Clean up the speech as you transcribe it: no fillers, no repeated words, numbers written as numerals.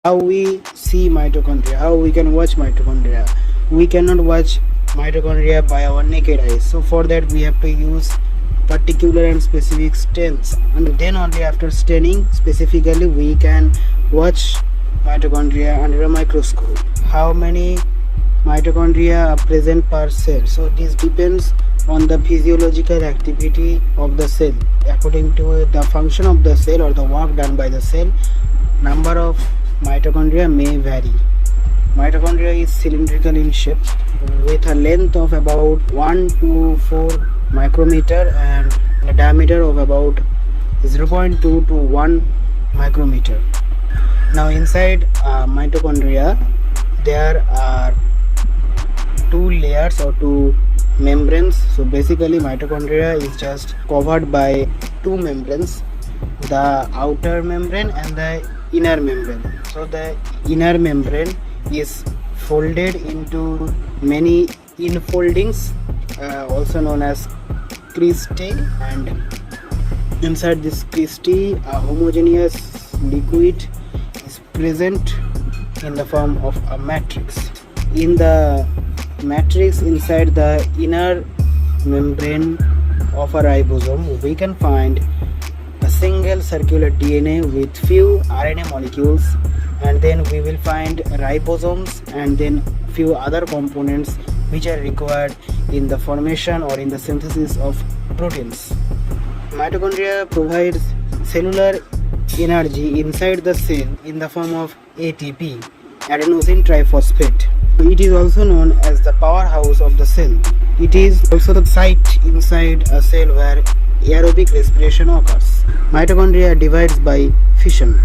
How we see mitochondria, how we can watch mitochondria. We cannot watch mitochondria by our naked eyes, so for that we have to use particular and specific stains, and then only after staining specifically we can watch mitochondria under a microscope. How many mitochondria are present per cell? So this depends on the physiological activity of the cell. According to the function of the cell or the work done by the cell, number of mitochondria may vary. Mitochondria is cylindrical in shape with a length of about 1 to 4 micrometer and a diameter of about 0.2 to 1 micrometer. Now inside mitochondria there are two layers or two membranes. So basically mitochondria is just covered by two membranes, the outer membrane and the inner membrane. So the inner membrane is folded into many infoldings, also known as cristae, and inside this cristae a homogeneous liquid is present in the form of a matrix. In the matrix inside the inner membrane of a ribosome we can find a single circular DNA with few RNA molecules, and then we will find ribosomes and then few other components which are required in the formation or in the synthesis of proteins. Mitochondria provides cellular energy inside the cell in the form of ATP, adenosine triphosphate. It is also known as the powerhouse of the cell. It is also the site inside a cell where aerobic respiration occurs. Mitochondria divides by fission.